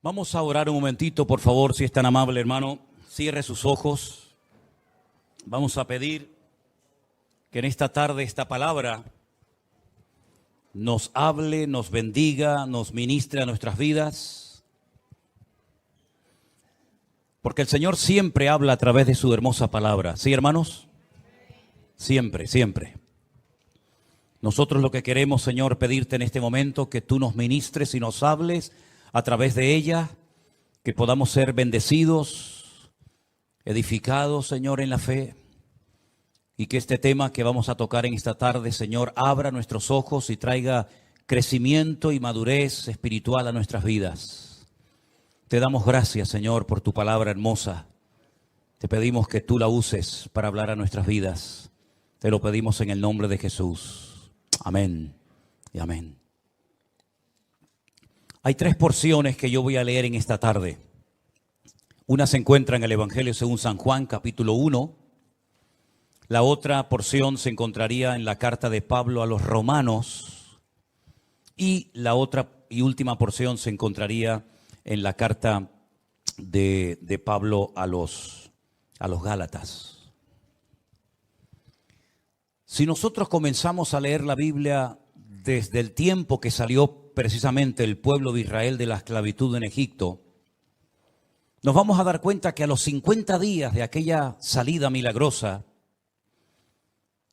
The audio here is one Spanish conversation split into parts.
Vamos a orar un momentito, por favor, si es tan amable, hermano. Cierre sus ojos. Vamos a pedir que en esta tarde esta palabra nos hable, nos bendiga, nos ministre a nuestras vidas. Porque el Señor siempre habla a través de su hermosa palabra. ¿Sí, hermanos? Siempre, siempre. Nosotros lo que queremos, Señor, pedirte en este momento que tú nos ministres y nos hables a través de ella, que podamos ser bendecidos, edificados, Señor, en la fe, y que este tema que vamos a tocar en esta tarde, Señor, abra nuestros ojos y traiga crecimiento y madurez espiritual a nuestras vidas. Te damos gracias, Señor, por tu palabra hermosa. Te pedimos que tú la uses para hablar a nuestras vidas. Te lo pedimos en el nombre de Jesús. Amén y amén. Hay tres porciones que yo voy a leer en esta tarde. Una se encuentra en el Evangelio según San Juan, capítulo 1. La otra porción se encontraría en la carta de Pablo a los Romanos. Y la otra y última porción se encontraría en la carta de Pablo a los Gálatas. Si nosotros comenzamos a leer la Biblia desde el tiempo que salió precisamente el pueblo de Israel de la esclavitud en Egipto, nos vamos a dar cuenta que a los 50 días de aquella salida milagrosa,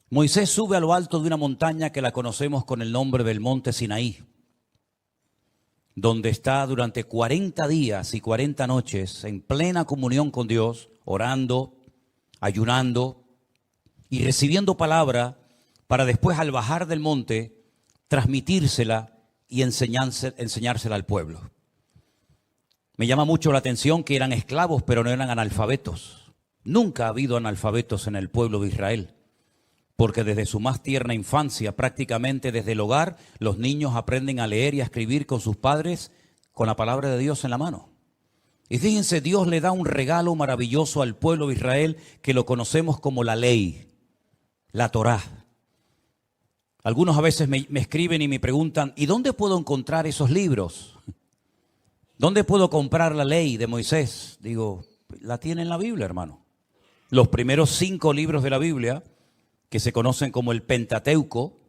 Moisés sube a lo alto de una montaña que la conocemos con el nombre del Monte Sinaí, donde está durante 40 días y 40 noches en plena comunión con Dios, orando, ayunando y recibiendo palabra para después, al bajar del monte, transmitírsela y enseñársela al pueblo. Me llama mucho la atención que eran esclavos, pero no eran analfabetos. Nunca ha habido analfabetos en el pueblo de Israel, porque desde su más tierna infancia, prácticamente desde el hogar, los niños aprenden a leer y a escribir con sus padres con la palabra de Dios en la mano. Y fíjense, Dios le da un regalo maravilloso al pueblo de Israel que lo conocemos como la ley, la Torá. Algunos a veces me escriben y me preguntan, ¿y dónde puedo encontrar esos libros? ¿Dónde puedo comprar la ley de Moisés? Digo, la tiene en la Biblia, hermano. Los primeros 5 libros de la Biblia, que se conocen como el Pentateuco,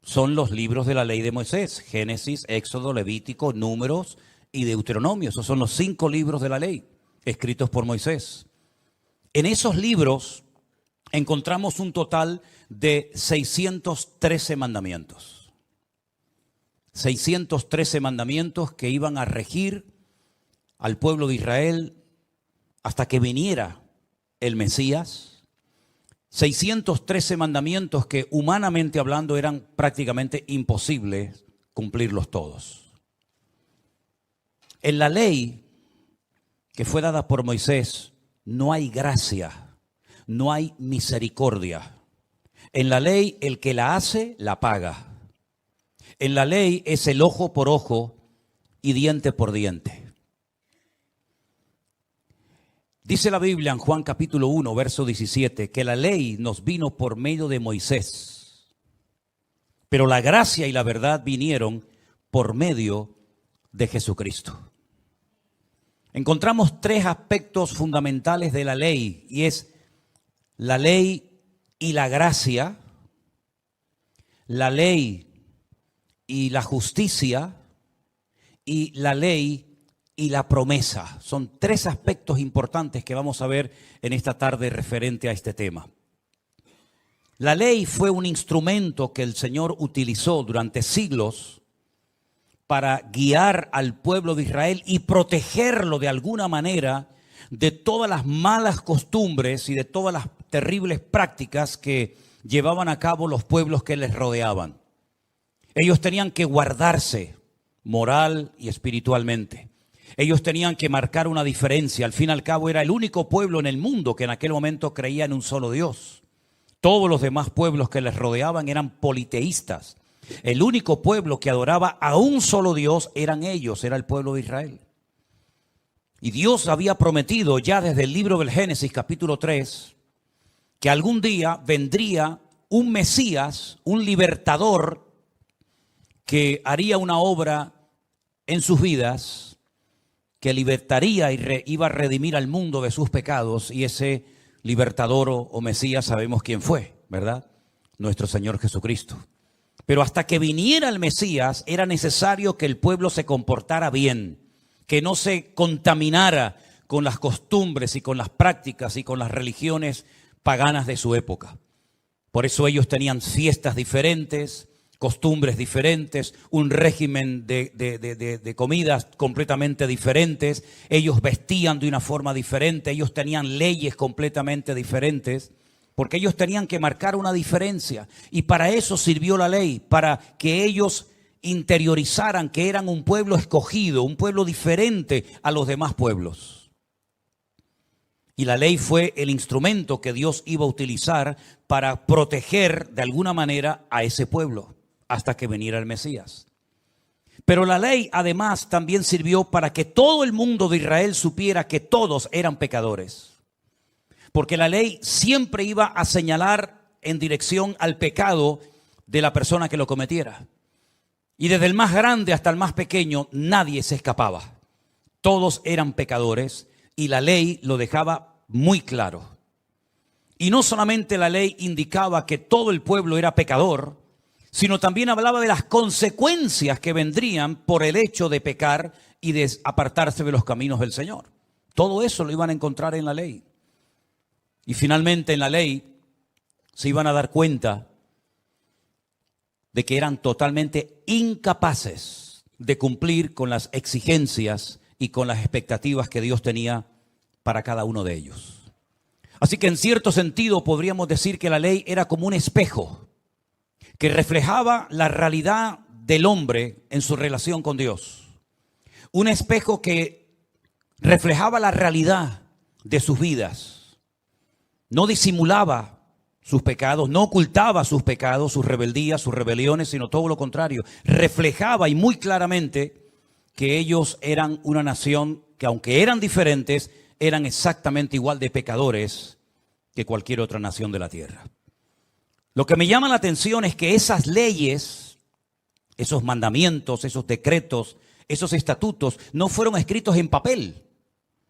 son los libros de la ley de Moisés. Génesis, Éxodo, Levítico, Números y Deuteronomio. Esos son los 5 libros de la ley, escritos por Moisés. En esos libros encontramos un total de 613 mandamientos. 613 mandamientos que iban a regir al pueblo de Israel hasta que viniera el Mesías. 613 mandamientos que humanamente hablando eran prácticamente imposibles cumplirlos todos. En la ley que fue dada por Moisés no hay gracia, no hay misericordia. En la ley el que la hace, la paga. En la ley es el ojo por ojo y diente por diente. Dice la Biblia en Juan capítulo 1, verso 17, que la ley nos vino por medio de Moisés, pero la gracia y la verdad vinieron por medio de Jesucristo. Encontramos 3 aspectos fundamentales de la ley, y es la ley y la gracia, la ley y la justicia, y la ley y la promesa. Son 3 aspectos importantes que vamos a ver en esta tarde referente a este tema. La ley fue un instrumento que el Señor utilizó durante siglos para guiar al pueblo de Israel y protegerlo de alguna manera de todas las malas costumbres y de todas las terribles prácticas que llevaban a cabo los pueblos que les rodeaban. Ellos tenían que guardarse moral y espiritualmente. Ellos tenían que marcar una diferencia. Al fin y al cabo era el único pueblo en el mundo que en aquel momento creía en un solo Dios. Todos los demás pueblos que les rodeaban eran politeístas. El único pueblo que adoraba a un solo Dios eran ellos, era el pueblo de Israel. Y Dios había prometido ya desde el libro del Génesis capítulo 3 que algún día vendría un Mesías, un libertador que haría una obra en sus vidas que libertaría y iba a redimir al mundo de sus pecados, y ese libertador o Mesías sabemos quién fue, ¿verdad? Nuestro Señor Jesucristo. Pero hasta que viniera el Mesías era necesario que el pueblo se comportara bien, que no se contaminara con las costumbres y con las prácticas y con las religiones paganas de su época. Por eso ellos tenían fiestas diferentes, costumbres diferentes, un régimen de comidas completamente diferentes. Ellos vestían de una forma diferente, ellos tenían leyes completamente diferentes, porque ellos tenían que marcar una diferencia. Y para eso sirvió la ley, para que ellos interiorizaran que eran un pueblo escogido, un pueblo diferente a los demás pueblos. Y la ley fue el instrumento que Dios iba a utilizar para proteger de alguna manera a ese pueblo hasta que viniera el Mesías. Pero la ley además también sirvió para que todo el mundo de Israel supiera que todos eran pecadores. Porque la ley siempre iba a señalar en dirección al pecado de la persona que lo cometiera. Y desde el más grande hasta el más pequeño, nadie se escapaba. Todos eran pecadores y la ley lo dejaba muy claro. Y no solamente la ley indicaba que todo el pueblo era pecador, sino también hablaba de las consecuencias que vendrían por el hecho de pecar y de apartarse de los caminos del Señor. Todo eso lo iban a encontrar en la ley. Y finalmente en la ley se iban a dar cuenta de que eran totalmente incapaces de cumplir con las exigencias y con las expectativas que Dios tenía para cada uno de ellos. Así que en cierto sentido podríamos decir que la ley era como un espejo que reflejaba la realidad del hombre en su relación con Dios. Un espejo que reflejaba la realidad de sus vidas. No disimulaba sus pecados, no ocultaba sus pecados, sus rebeldías, sus rebeliones, sino todo lo contrario. Reflejaba y muy claramente que ellos eran una nación que, aunque eran diferentes, eran exactamente igual de pecadores que cualquier otra nación de la tierra. Lo que me llama la atención es que esas leyes, esos mandamientos, esos decretos, esos estatutos, no fueron escritos en papel,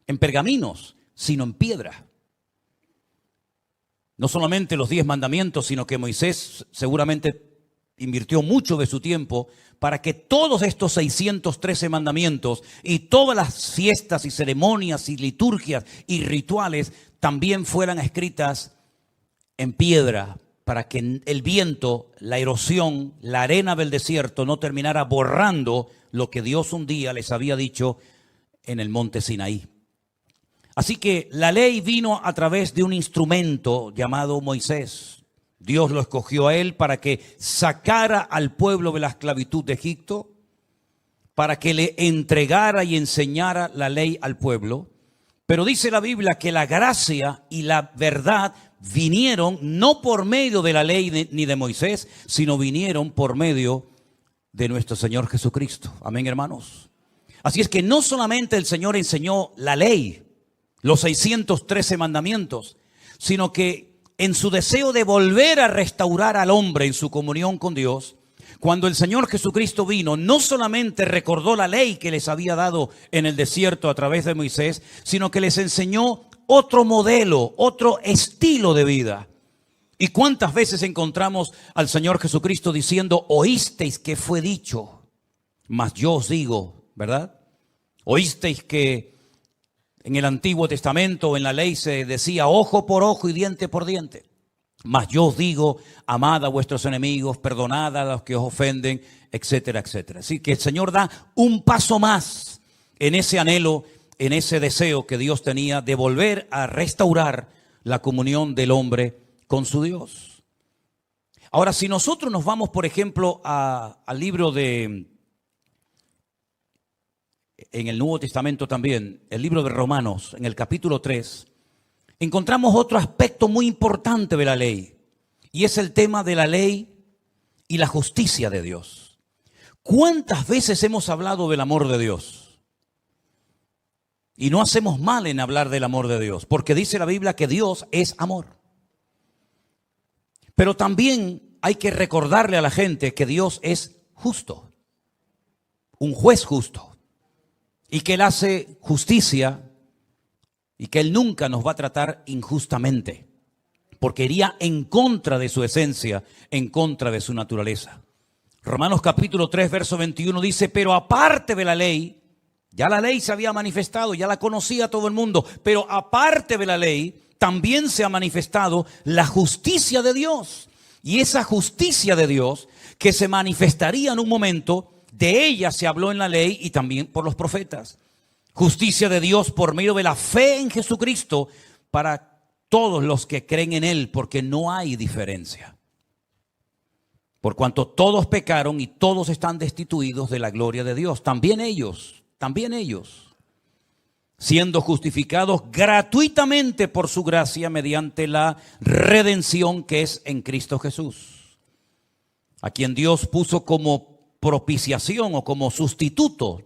en pergaminos, sino en piedra. No solamente los 10 mandamientos, sino que Moisés seguramente invirtió mucho de su tiempo para que todos estos 613 mandamientos y todas las fiestas y ceremonias y liturgias y rituales también fueran escritas en piedra, para que el viento, la erosión, la arena del desierto no terminara borrando lo que Dios un día les había dicho en el monte Sinaí. Así que la ley vino a través de un instrumento llamado Moisés. Dios lo escogió a él para que sacara al pueblo de la esclavitud de Egipto, para que le entregara y enseñara la ley al pueblo. Pero dice la Biblia que la gracia y la verdad vinieron no por medio de la ley ni de Moisés, sino vinieron por medio de nuestro Señor Jesucristo. Amén, hermanos. Así es que no solamente el Señor enseñó la ley, los 613 mandamientos, sino que en su deseo de volver a restaurar al hombre en su comunión con Dios, cuando el Señor Jesucristo vino, no solamente recordó la ley que les había dado en el desierto a través de Moisés, sino que les enseñó otro modelo, otro estilo de vida. ¿Y cuántas veces encontramos al Señor Jesucristo diciendo, oísteis que fue dicho, mas yo os digo, ¿verdad? Oísteis que en el Antiguo Testamento, en la ley se decía ojo por ojo y diente por diente. Mas yo os digo, amad a vuestros enemigos, perdonad a los que os ofenden, etcétera, etcétera. Así que el Señor da un paso más en ese anhelo, en ese deseo que Dios tenía de volver a restaurar la comunión del hombre con su Dios. Ahora, si nosotros nos vamos, por ejemplo, al libro en el Nuevo Testamento también, el libro de Romanos, en el capítulo 3, encontramos otro aspecto muy importante de la ley, y es el tema de la ley y la justicia de Dios. ¿Cuántas veces hemos hablado del amor de Dios? Y no hacemos mal en hablar del amor de Dios, porque dice la Biblia que Dios es amor. Pero también hay que recordarle a la gente que Dios es justo, un juez justo. y que Él hace justicia y que Él nunca nos va a tratar injustamente, porque iría en contra de su esencia, en contra de su naturaleza. Romanos capítulo 3, verso 21 dice, pero aparte de la ley, ya la ley se había manifestado, ya la conocía todo el mundo, pero aparte de la ley, también se ha manifestado la justicia de Dios. Y esa justicia de Dios, que se manifestaría en un momento, de ella se habló en la ley y también por los profetas. Justicia de Dios por medio de la fe en Jesucristo para todos los que creen en Él, porque no hay diferencia. Por cuanto todos pecaron y todos están destituidos de la gloria de Dios, también ellos, siendo justificados gratuitamente por su gracia mediante la redención que es en Cristo Jesús, a quien Dios puso como propiciación o como sustituto,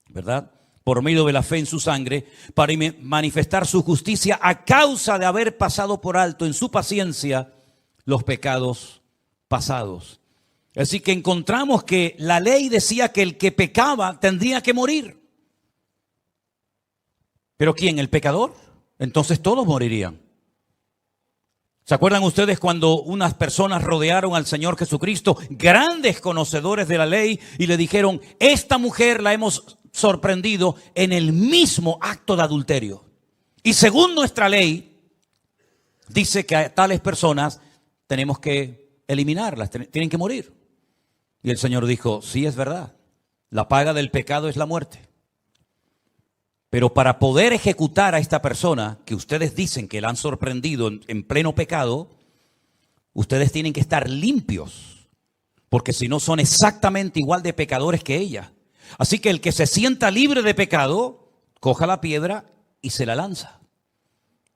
¿verdad?, por medio de la fe en su sangre, para manifestar su justicia a causa de haber pasado por alto en su paciencia los pecados pasados. Así que encontramos que la ley decía que el que pecaba tendría que morir. ¿Pero quién? ¿El pecador? Entonces todos morirían. ¿Se acuerdan ustedes cuando unas personas rodearon al Señor Jesucristo, grandes conocedores de la ley, y le dijeron, esta mujer la hemos sorprendido en el mismo acto de adulterio? Y según nuestra ley, dice que a tales personas tenemos que eliminarlas, tienen que morir. Y el Señor dijo, sí, es verdad, la paga del pecado es la muerte. Pero para poder ejecutar a esta persona que ustedes dicen que la han sorprendido en pleno pecado, ustedes tienen que estar limpios, porque si no son exactamente igual de pecadores que ella. Así que el que se sienta libre de pecado, coja la piedra y se la lanza.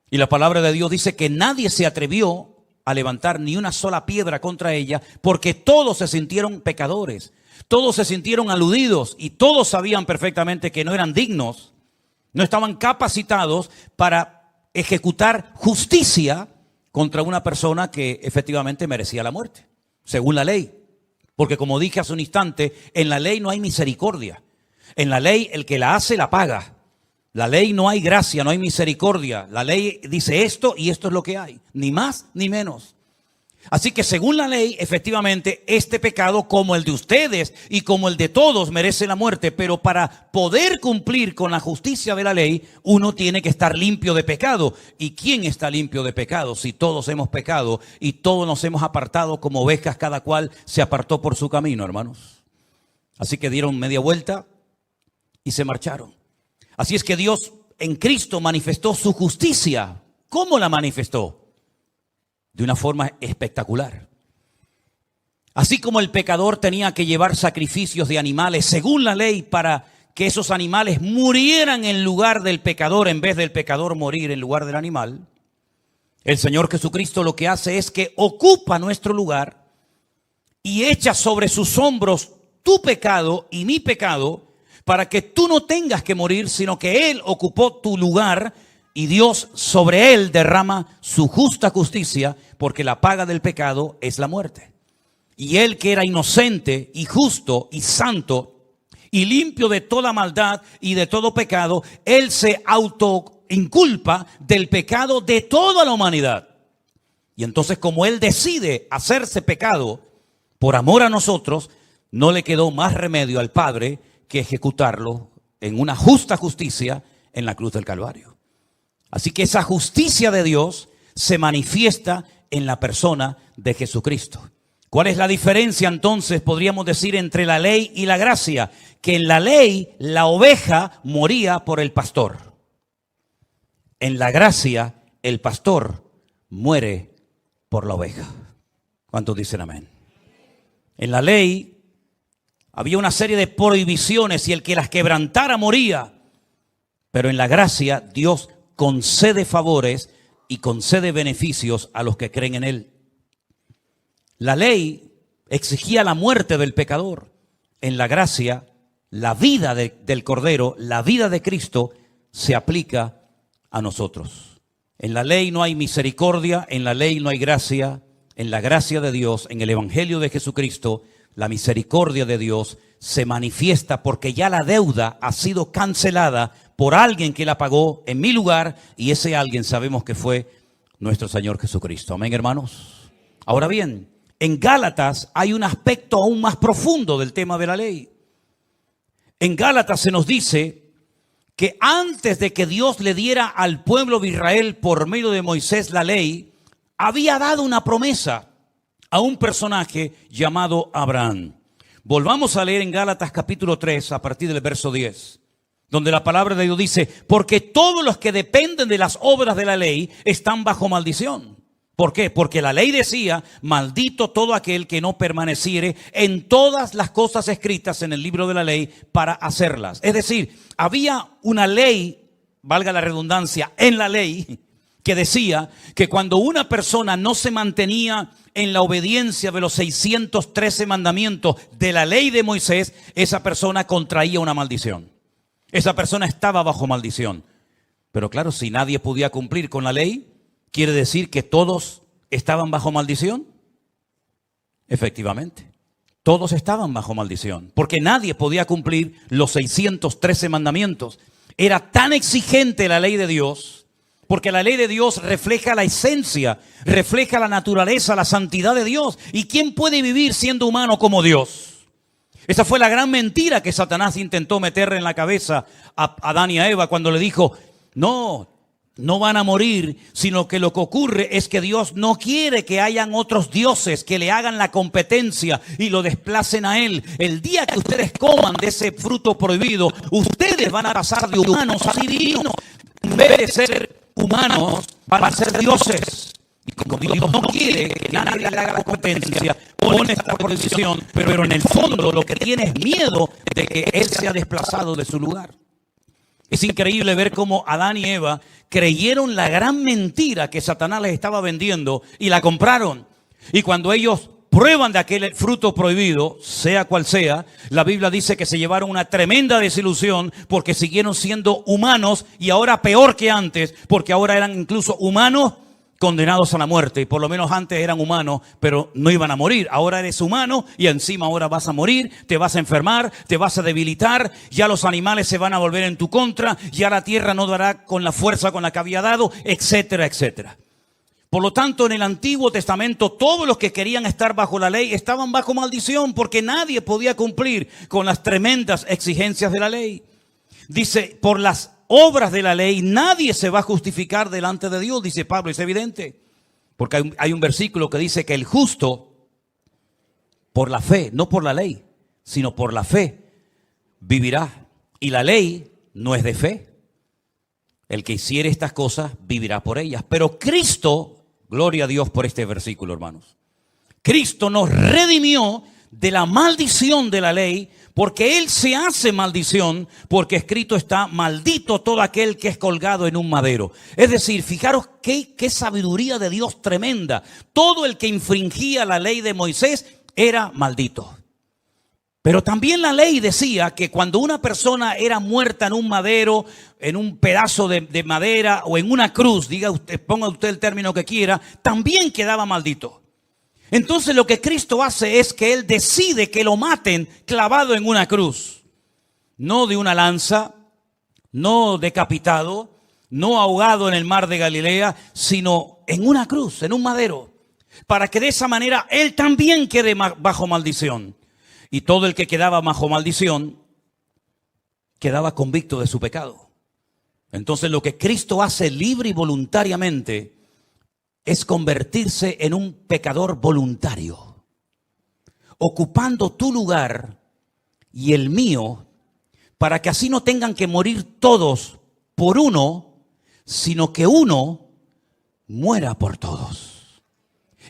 Y la palabra de Dios dice que nadie se atrevió a levantar ni una sola piedra contra ella, porque todos se sintieron pecadores, todos se sintieron aludidos y todos sabían perfectamente que no eran dignos. No estaban capacitados para ejecutar justicia contra una persona que efectivamente merecía la muerte, según la ley. Porque como dije hace un instante, en la ley no hay misericordia. En la ley el que la hace la paga. La ley no hay gracia, no hay misericordia. La ley dice esto y esto es lo que hay. Ni más ni menos. Así que según la ley, efectivamente, este pecado, como el de ustedes y como el de todos, merece la muerte. Pero para poder cumplir con la justicia de la ley, uno tiene que estar limpio de pecado. ¿Y quién está limpio de pecado? Si todos hemos pecado y todos nos hemos apartado como ovejas, cada cual se apartó por su camino, hermanos. Así que dieron media vuelta y se marcharon. Así es que Dios en Cristo manifestó su justicia. ¿Cómo la manifestó? De una forma espectacular. Así como el pecador tenía que llevar sacrificios de animales según la ley para que esos animales murieran en lugar del pecador en vez del pecador morir en lugar del animal, el Señor Jesucristo lo que hace es que ocupa nuestro lugar y echa sobre sus hombros tu pecado y mi pecado para que tú no tengas que morir, sino que Él ocupó tu lugar. Y Dios sobre él derrama su justa justicia, porque la paga del pecado es la muerte. Y él, que era inocente y justo y santo y limpio de toda maldad y de todo pecado, él se autoinculpa del pecado de toda la humanidad. Y entonces, como él decide hacerse pecado por amor a nosotros, no le quedó más remedio al Padre que ejecutarlo en una justa justicia en la cruz del Calvario. Así que esa justicia de Dios se manifiesta en la persona de Jesucristo. ¿Cuál es la diferencia entonces, podríamos decir, entre la ley y la gracia? Que en la ley la oveja moría por el pastor. En la gracia el pastor muere por la oveja. ¿Cuántos dicen amén? En la ley había una serie de prohibiciones y el que las quebrantara moría. Pero en la gracia Dios concede favores y concede beneficios a los que creen en Él. La ley exigía la muerte del pecador. En la gracia, la vida del Cordero, la vida de Cristo, se aplica a nosotros. En la ley no hay misericordia, en la ley no hay gracia. En la gracia de Dios, en el Evangelio de Jesucristo, la misericordia de Dios se manifiesta porque ya la deuda ha sido cancelada por alguien que la pagó en mi lugar, y ese alguien sabemos que fue nuestro Señor Jesucristo. Amén, hermanos. Ahora bien, en Gálatas hay un aspecto aún más profundo del tema de la ley. En Gálatas se nos dice que antes de que Dios le diera al pueblo de Israel por medio de Moisés la ley, había dado una promesa a un personaje llamado Abraham. Volvamos a leer en Gálatas capítulo 3 a partir del verso 10, donde la palabra de Dios dice: porque todos los que dependen de las obras de la ley están bajo maldición. ¿Por qué? Porque la ley decía: maldito todo aquel que no permaneciere en todas las cosas escritas en el libro de la ley para hacerlas. Es decir, había una ley, valga la redundancia, en la ley, que decía que cuando una persona no se mantenía en la obediencia de los 613 mandamientos de la ley de Moisés, esa persona contraía una maldición. Esa persona estaba bajo maldición. Pero claro, si nadie podía cumplir con la ley, ¿quiere decir que todos estaban bajo maldición? Efectivamente, todos estaban bajo maldición, porque nadie podía cumplir los 613 mandamientos. Era tan exigente la ley de Dios, porque la ley de Dios refleja la esencia, refleja la naturaleza, la santidad de Dios. ¿Y quién puede vivir siendo humano como Dios? Esa fue la gran mentira que Satanás intentó meterle en la cabeza a Adán y a Eva cuando le dijo: no van a morir, sino que lo que ocurre es que Dios no quiere que hayan otros dioses que le hagan la competencia y lo desplacen a Él. El día que ustedes coman de ese fruto prohibido, ustedes van a pasar de humanos a divinos. En vez de ser humanos, van a ser dioses. Y como Dios no quiere que nadie le haga la competencia, pone esta prohibición, pero en el fondo lo que tiene es miedo de que Él sea desplazado de su lugar. Es increíble ver cómo Adán y Eva creyeron la gran mentira que Satanás les estaba vendiendo y la compraron. Y cuando ellos prueban de aquel fruto prohibido, sea cual sea, la Biblia dice que se llevaron una tremenda desilusión porque siguieron siendo humanos, y ahora peor que antes, porque ahora eran incluso humanos condenados a la muerte. Y por lo menos antes eran humanos, pero no iban a morir. Ahora eres humano y encima ahora vas a morir, te vas a enfermar, te vas a debilitar, ya los animales se van a volver en tu contra, ya la tierra no dará con la fuerza con la que había dado, etcétera, etcétera. Por lo tanto, en el Antiguo Testamento, todos los que querían estar bajo la ley estaban bajo maldición, porque nadie podía cumplir con las tremendas exigencias de la ley. Dice: por las obras de la ley nadie se va a justificar delante de Dios, dice Pablo. Es evidente, porque hay un versículo que dice que el justo, por la fe, no por la ley, sino por la fe, vivirá. Y la ley no es de fe. El que hiciere estas cosas vivirá por ellas. Pero Cristo, gloria a Dios por este versículo, hermanos, Cristo nos redimió de la maldición de la ley, porque Él se hace maldición, porque escrito está: maldito todo aquel que es colgado en un madero. Es decir, fijaros qué sabiduría de Dios tremenda. Todo el que infringía la ley de Moisés era maldito. Pero también la ley decía que cuando una persona era muerta en un madero, en un pedazo de madera o en una cruz, diga usted, ponga usted el término que quiera, también quedaba maldito. Entonces lo que Cristo hace es que Él decide que lo maten clavado en una cruz. No de una lanza, no decapitado, no ahogado en el mar de Galilea, sino en una cruz, en un madero. Para que de esa manera Él también quede bajo maldición. Y todo el que quedaba bajo maldición quedaba convicto de su pecado. Entonces lo que Cristo hace libre y voluntariamente es convertirse en un pecador voluntario, ocupando tu lugar y el mío, para que así no tengan que morir todos por uno, sino que uno muera por todos.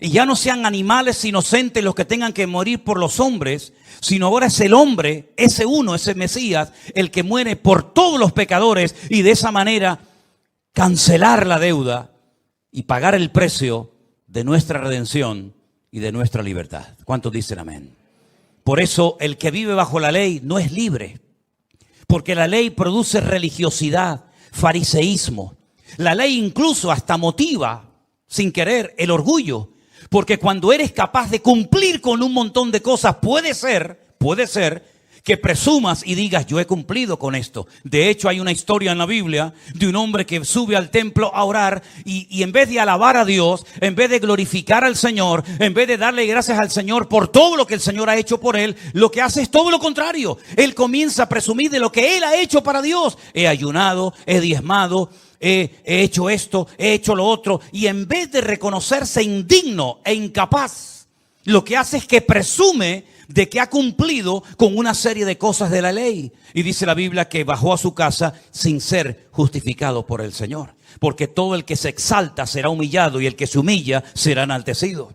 Y ya no sean animales inocentes los que tengan que morir por los hombres, sino ahora es el hombre, ese uno, ese Mesías, el que muere por todos los pecadores, y de esa manera cancelar la deuda y pagar el precio de nuestra redención y de nuestra libertad. ¿Cuántos dicen amén? Por eso el que vive bajo la ley no es libre, porque la ley produce religiosidad, fariseísmo. La ley incluso hasta motiva, sin querer, el orgullo. Porque cuando eres capaz de cumplir con un montón de cosas, puede ser que presumas y digas, yo he cumplido con esto. De hecho, hay una historia en la Biblia de un hombre que sube al templo a orar y en vez de alabar a Dios, en vez de glorificar al Señor, en vez de darle gracias al Señor por todo lo que el Señor ha hecho por él, lo que hace es todo lo contrario. Él comienza a presumir de lo que él ha hecho para Dios. He ayunado, he diezmado, he hecho esto, he hecho lo otro. Y en vez de reconocerse indigno e incapaz, lo que hace es que presume de que ha cumplido con una serie de cosas de la ley. Y dice la Biblia que bajó a su casa sin ser justificado por el Señor. Porque todo el que se exalta será humillado y el que se humilla será enaltecido.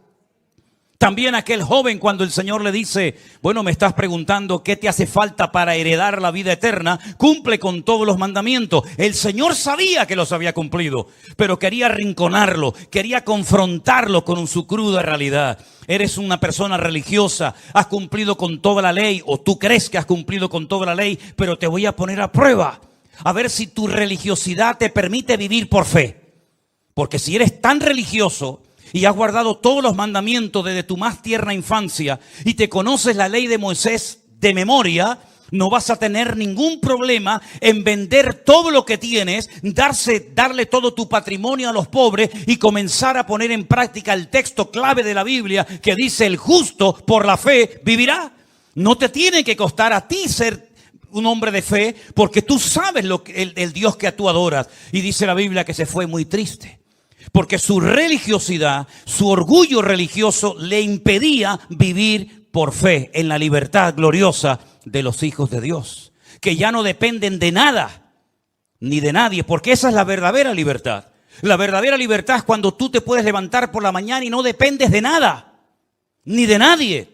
También aquel joven, cuando el Señor le dice, bueno, me estás preguntando qué te hace falta para heredar la vida eterna, cumple con todos los mandamientos. El Señor sabía que los había cumplido, pero quería arrinconarlo, quería confrontarlo con su cruda realidad. Eres una persona religiosa, has cumplido con toda la ley, o tú crees que has cumplido con toda la ley, pero te voy a poner a prueba, a ver si tu religiosidad te permite vivir por fe. Porque si eres tan religioso y has guardado todos los mandamientos desde tu más tierna infancia y te conoces la ley de Moisés de memoria, no vas a tener ningún problema en vender todo lo que tienes, darle todo tu patrimonio a los pobres y comenzar a poner en práctica el texto clave de la Biblia que dice: el justo por la fe vivirá. No te tiene que costar a ti ser un hombre de fe, porque tú sabes el Dios que tú adoras. Y dice la Biblia que se fue muy triste, porque su religiosidad, su orgullo religioso le impedía vivir por fe en la libertad gloriosa de los hijos de Dios, que ya no dependen de nada ni de nadie, porque esa es la verdadera libertad. La verdadera libertad es cuando tú te puedes levantar por la mañana y no dependes de nada ni de nadie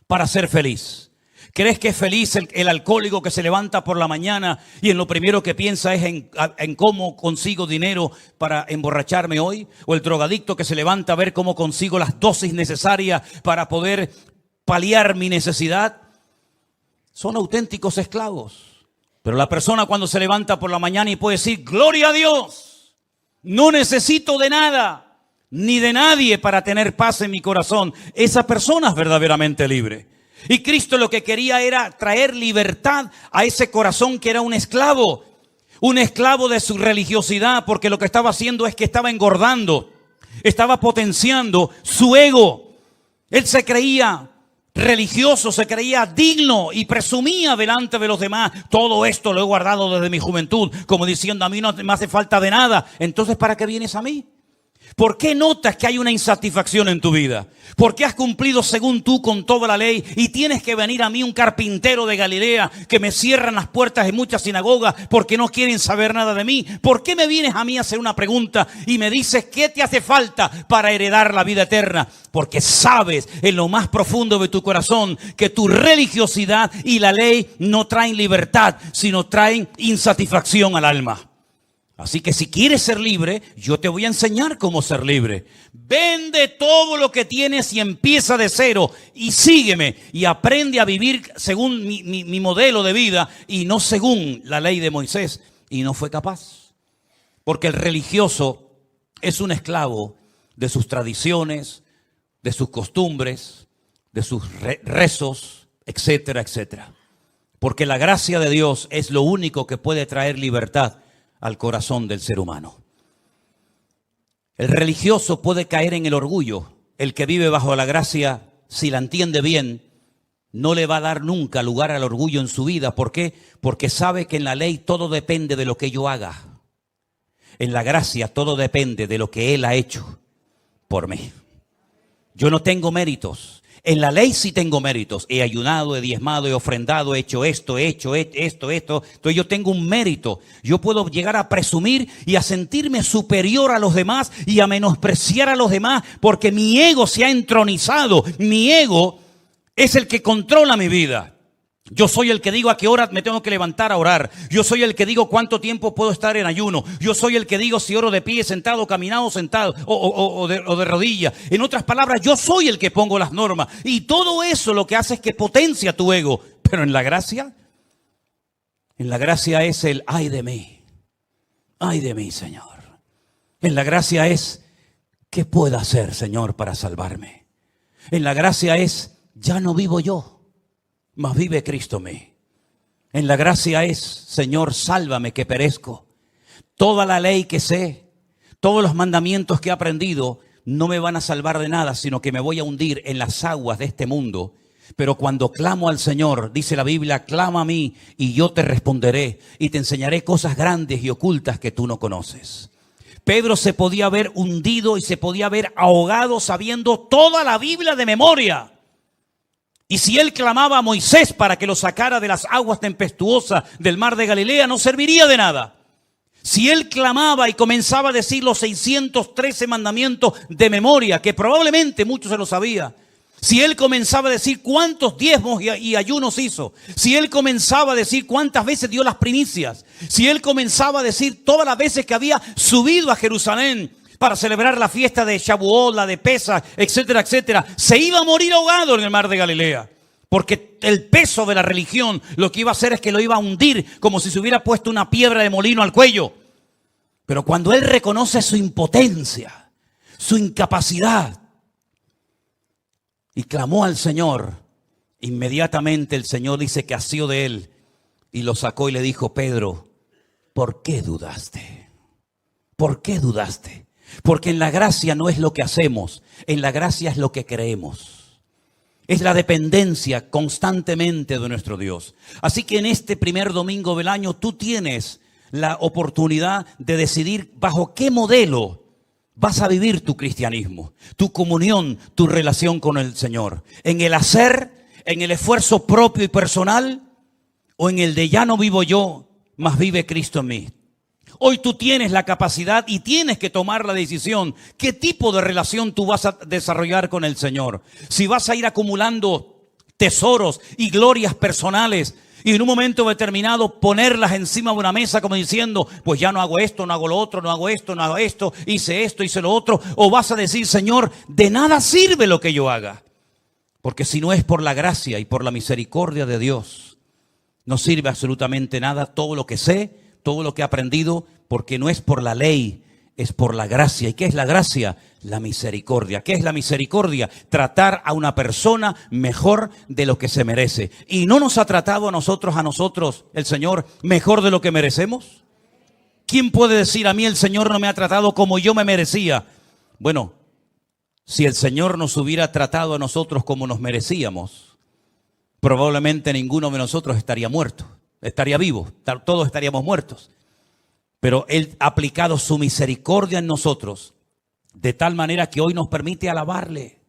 para ser feliz. ¿Crees que es feliz el alcohólico que se levanta por la mañana y en lo primero que piensa es en cómo consigo dinero para emborracharme hoy? ¿O el drogadicto que se levanta a ver cómo consigo las dosis necesarias para poder paliar mi necesidad? Son auténticos esclavos. Pero la persona cuando se levanta por la mañana y puede decir: gloria a Dios, no necesito de nada ni de nadie para tener paz en mi corazón, esa persona es verdaderamente libre. Y Cristo lo que quería era traer libertad a ese corazón que era un esclavo de su religiosidad, porque lo que estaba haciendo es que estaba engordando, estaba potenciando su ego. Él se creía religioso, se creía digno y presumía delante de los demás: todo esto lo he guardado desde mi juventud, como diciendo, a mí no me hace falta de nada. Entonces, ¿para qué vienes a mí? ¿Por qué notas que hay una insatisfacción en tu vida? ¿Por qué has cumplido según tú con toda la ley y tienes que venir a mí, un carpintero de Galilea, que me cierran las puertas de muchas sinagogas porque no quieren saber nada de mí? ¿Por qué me vienes a mí a hacer una pregunta y me dices qué te hace falta para heredar la vida eterna? Porque sabes en lo más profundo de tu corazón que tu religiosidad y la ley no traen libertad, sino traen insatisfacción al alma. Así que si quieres ser libre, yo te voy a enseñar cómo ser libre. Vende todo lo que tienes y empieza de cero y sígueme y aprende a vivir según mi modelo de vida y no según la ley de Moisés. Y no fue capaz. Porque el religioso es un esclavo de sus tradiciones, de sus costumbres, de sus rezos, etcétera, etcétera. Porque la gracia de Dios es lo único que puede traer libertad al corazón del ser humano. El religioso puede caer en el orgullo. El que vive bajo la gracia, si la entiende bien, no le va a dar nunca lugar al orgullo en su vida. ¿Por qué? Porque sabe que en la ley todo depende de lo que yo haga. En la gracia todo depende de lo que Él ha hecho por mí. Yo no tengo méritos. En la ley sí tengo méritos. He ayunado, he diezmado, he ofrendado, he hecho esto. Entonces yo tengo un mérito. Yo puedo llegar a presumir y a sentirme superior a los demás y a menospreciar a los demás porque mi ego se ha entronizado. Mi ego es el que controla mi vida. Yo soy el que digo a qué hora me tengo que levantar a orar. Yo soy el que digo cuánto tiempo puedo estar en ayuno. Yo soy el que digo si oro de pie, sentado, caminado, sentado o de rodilla. En otras palabras, yo soy el que pongo las normas. Y todo eso lo que hace es que potencia tu ego. Pero en la gracia es el ay de mí, Señor. En la gracia es ¿qué puedo hacer, Señor, para salvarme? En la gracia es, ya no vivo yo, mas vive Cristo en mí. En la gracia es, Señor, sálvame que perezco. Toda la ley que sé, todos los mandamientos que he aprendido, no me van a salvar de nada, sino que me voy a hundir en las aguas de este mundo. Pero cuando clamo al Señor, dice la Biblia, clama a mí y yo te responderé y te enseñaré cosas grandes y ocultas que tú no conoces. Pedro se podía haber hundido y se podía haber ahogado sabiendo toda la Biblia de memoria. Y si él clamaba a Moisés para que lo sacara de las aguas tempestuosas del mar de Galilea, no serviría de nada. Si él clamaba y comenzaba a decir los 613 mandamientos de memoria, que probablemente muchos se lo sabía. Si él comenzaba a decir cuántos diezmos y ayunos hizo. Si él comenzaba a decir cuántas veces dio las primicias. Si él comenzaba a decir todas las veces que había subido a Jerusalén para celebrar la fiesta de Shavuot, la de Pesaj, etcétera, etcétera, se iba a morir ahogado en el mar de Galilea. Porque el peso de la religión lo que iba a hacer es que lo iba a hundir como si se hubiera puesto una piedra de molino al cuello. Pero cuando él reconoce su impotencia, su incapacidad, y clamó al Señor, inmediatamente el Señor dice que asió de él y lo sacó y le dijo, Pedro, ¿por qué dudaste? ¿Por qué dudaste? Porque en la gracia no es lo que hacemos, en la gracia es lo que creemos. Es la dependencia constantemente de nuestro Dios. Así que en este primer domingo del año tú tienes la oportunidad de decidir bajo qué modelo vas a vivir tu cristianismo, tu comunión, tu relación con el Señor. En el hacer, en el esfuerzo propio y personal, o en el de ya no vivo yo, mas vive Cristo en mí. Hoy tú tienes la capacidad y tienes que tomar la decisión. ¿Qué tipo de relación tú vas a desarrollar con el Señor? Si vas a ir acumulando tesoros y glorias personales y en un momento determinado ponerlas encima de una mesa como diciendo, pues ya no hago esto, no hago lo otro, no hago esto, no hago esto, hice lo otro. O vas a decir, Señor, de nada sirve lo que yo haga. Porque si no es por la gracia y por la misericordia de Dios, no sirve absolutamente nada todo lo que sé, todo lo que he aprendido, porque no es por la ley, es por la gracia. ¿Y qué es la gracia? La misericordia. ¿Qué es la misericordia? Tratar a una persona mejor de lo que se merece. ¿Y no nos ha tratado a nosotros, el Señor, mejor de lo que merecemos? ¿Quién puede decir a mí el Señor no me ha tratado como yo me merecía? Bueno, si el Señor nos hubiera tratado a nosotros como nos merecíamos, probablemente ninguno de nosotros estaría muerto, estaría vivo, todos estaríamos muertos. Pero Él ha aplicado su misericordia en nosotros, de tal manera que hoy nos permite alabarle.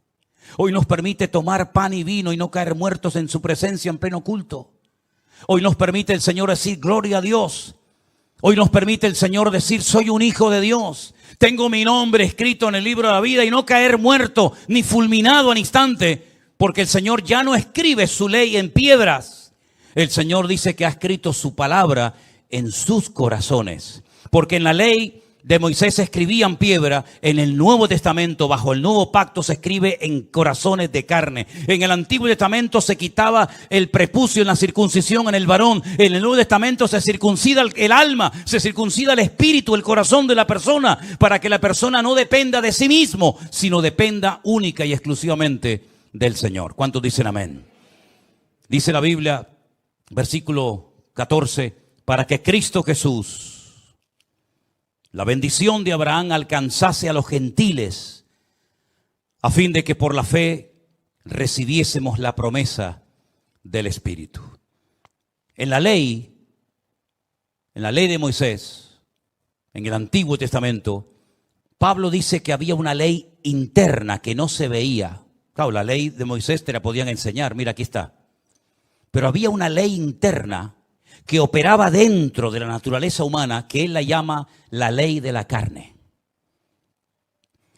Hoy nos permite tomar pan y vino y no caer muertos en su presencia en pleno culto. Hoy nos permite el Señor decir gloria a Dios. Hoy nos permite el Señor decir soy un hijo de Dios. Tengo mi nombre escrito en el libro de la vida y no caer muerto ni fulminado al instante. Porque el Señor ya no escribe su ley en piedras. El Señor dice que ha escrito su palabra en sus corazones. Porque en la ley de Moisés se escribía en piedra, en el Nuevo Testamento, bajo el Nuevo Pacto, se escribe en corazones de carne. En el Antiguo Testamento se quitaba el prepucio en la circuncisión en el varón. En el Nuevo Testamento se circuncida el alma, se circuncida el espíritu, el corazón de la persona, para que la persona no dependa de sí mismo, sino dependa única y exclusivamente del Señor. ¿Cuántos dicen amén? Dice la Biblia, versículo 14, para que Cristo Jesús, la bendición de Abraham, alcanzase a los gentiles, a fin de que por la fe recibiésemos la promesa del Espíritu. En la ley de Moisés, en el Antiguo Testamento, Pablo dice que había una ley interna que no se veía. Claro, la ley de Moisés te la podían enseñar, mira, aquí está. Pero había una ley interna que operaba dentro de la naturaleza humana, que él la llama la ley de la carne.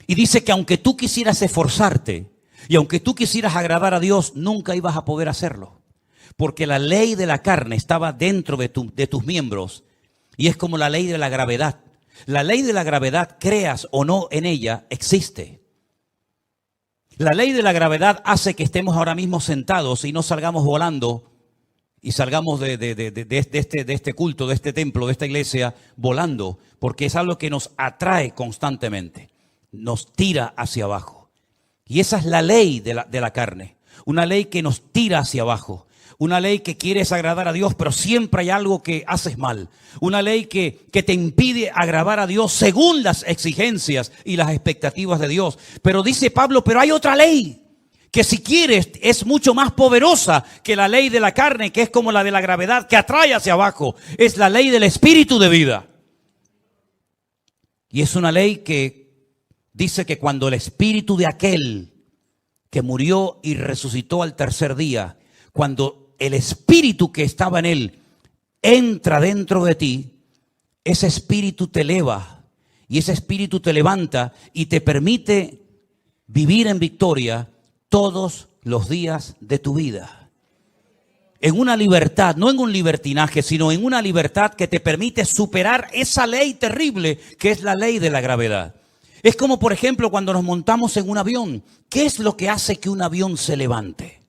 Y dice que aunque tú quisieras esforzarte y aunque tú quisieras agradar a Dios, nunca ibas a poder hacerlo. Porque la ley de la carne estaba dentro de tus miembros y es como la ley de la gravedad. La ley de la gravedad, creas o no en ella, existe. La ley de la gravedad hace que estemos ahora mismo sentados y no salgamos volando y salgamos de este culto, de este templo, de esta iglesia, volando, porque es algo que nos atrae constantemente. nos tira hacia abajo. Y esa es la ley de la carne. Una ley que nos tira hacia abajo. Una ley que quieres agradar a Dios, pero siempre hay algo que haces mal. Una ley que te impide agradar a Dios según las exigencias y las expectativas de Dios. Pero dice Pablo, pero hay otra ley que si quieres es mucho más poderosa que la ley de la carne, que es como la de la gravedad, que atrae hacia abajo. Es la ley del espíritu de vida. Y es una ley que dice que cuando el espíritu de aquel que murió y resucitó al tercer día, cuando el espíritu que estaba en él entra dentro de ti, ese espíritu te eleva y ese espíritu te levanta y te permite vivir en victoria todos los días de tu vida. En una libertad, no en un libertinaje, sino en una libertad que te permite superar esa ley terrible que es la ley de la gravedad. Es como, por ejemplo, cuando nos montamos en un avión. ¿Qué es lo que hace que un avión se levante?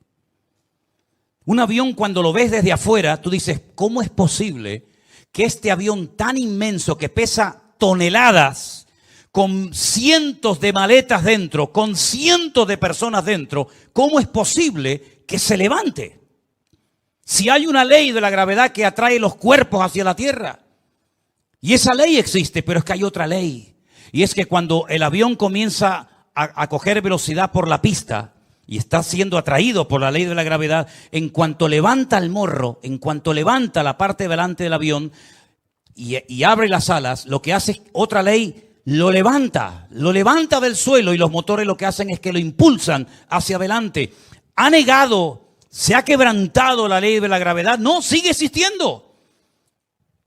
Un avión, cuando lo ves desde afuera, tú dices, ¿cómo es posible que este avión tan inmenso que pesa toneladas, con cientos de maletas dentro, con cientos de personas dentro, cómo es posible que se levante? Si hay una ley de la gravedad que atrae los cuerpos hacia la tierra. Y esa ley existe, pero es que hay otra ley. Y es que cuando el avión comienza a coger velocidad por la pista y está siendo atraído por la ley de la gravedad, en cuanto levanta el morro, en cuanto levanta la parte delante del avión y abre las alas, lo que hace es otra ley, lo levanta del suelo y los motores lo que hacen es que lo impulsan hacia adelante. Ha negado, se ha quebrantado la ley de la gravedad. No, sigue existiendo.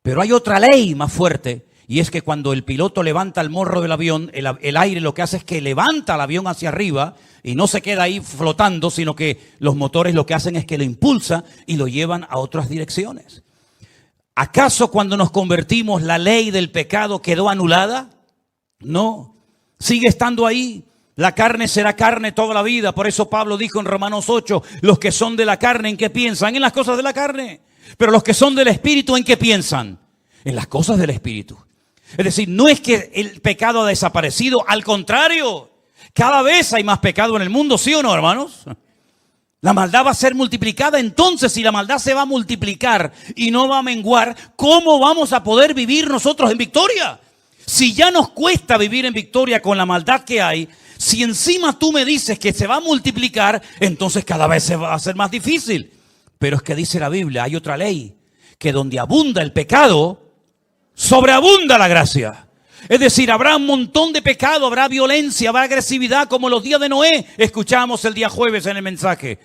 Pero hay otra ley más fuerte. Y es que cuando el piloto levanta el morro del avión, el aire lo que hace es que levanta el avión hacia arriba y no se queda ahí flotando, sino que los motores lo que hacen es que lo impulsan y lo llevan a otras direcciones. ¿Acaso cuando nos convertimos la ley del pecado quedó anulada? No, sigue estando ahí. La carne será carne toda la vida. Por eso Pablo dijo en Romanos 8, los que son de la carne, ¿en qué piensan? En las cosas de la carne. Pero los que son del Espíritu, ¿en qué piensan? En las cosas del Espíritu. Es decir, no es que el pecado ha desaparecido, al contrario, cada vez hay más pecado en el mundo, ¿sí o no, hermanos? La maldad va a ser multiplicada. Entonces, si la maldad se va a multiplicar y no va a menguar, ¿cómo vamos a poder vivir nosotros en victoria? Si ya nos cuesta vivir en victoria con la maldad que hay, si encima tú me dices que se va a multiplicar, entonces cada vez se va a hacer más difícil. Pero es que dice la Biblia, hay otra ley, que donde abunda el pecado, sobreabunda la gracia. Es decir, habrá un montón de pecado, habrá violencia, habrá agresividad, como los días de Noé, escuchamos el día jueves en el mensaje.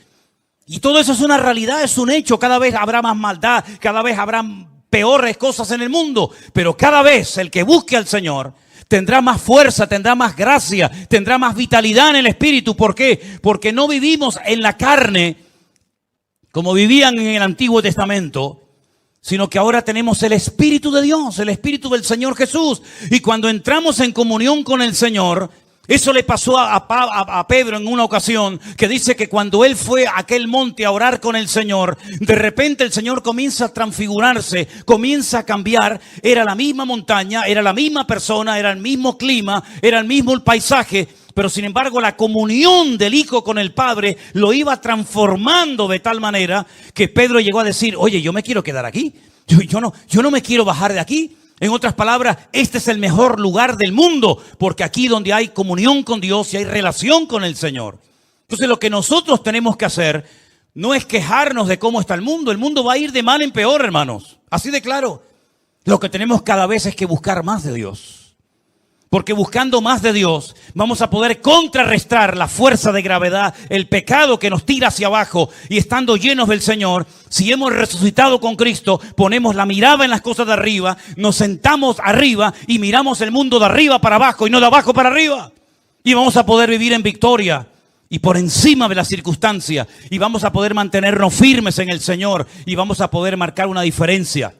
Y todo eso es una realidad, es un hecho. Cada vez habrá más maldad, cada vez habrá peores cosas en el mundo. Pero cada vez el que busque al Señor tendrá más fuerza, tendrá más gracia, tendrá más vitalidad en el espíritu. ¿Por qué? Porque no vivimos en la carne como vivían en el Antiguo Testamento, sino que ahora tenemos el Espíritu de Dios, el Espíritu del Señor Jesús. Y cuando entramos en comunión con el Señor, eso le pasó a Pedro en una ocasión, que dice que cuando él fue a aquel monte a orar con el Señor, de repente el Señor comienza a transfigurarse, comienza a cambiar. Era la misma montaña, era la misma persona, era el mismo clima, era el mismo paisaje, pero sin embargo la comunión del Hijo con el Padre lo iba transformando de tal manera que Pedro llegó a decir, oye, yo me quiero quedar aquí, yo no me quiero bajar de aquí. En otras palabras, este es el mejor lugar del mundo, porque aquí donde hay comunión con Dios y hay relación con el Señor. Entonces lo que nosotros tenemos que hacer no es quejarnos de cómo está el mundo va a ir de mal en peor, hermanos, así de claro. Lo que tenemos cada vez es que buscar más de Dios. Porque buscando más de Dios vamos a poder contrarrestar la fuerza de gravedad, el pecado que nos tira hacia abajo. Y estando llenos del Señor, si hemos resucitado con Cristo, ponemos la mirada en las cosas de arriba, nos sentamos arriba y miramos el mundo de arriba para abajo y no de abajo para arriba. Y vamos a poder vivir en victoria y por encima de las circunstancias. Y vamos a poder mantenernos firmes en el Señor y vamos a poder marcar una diferencia.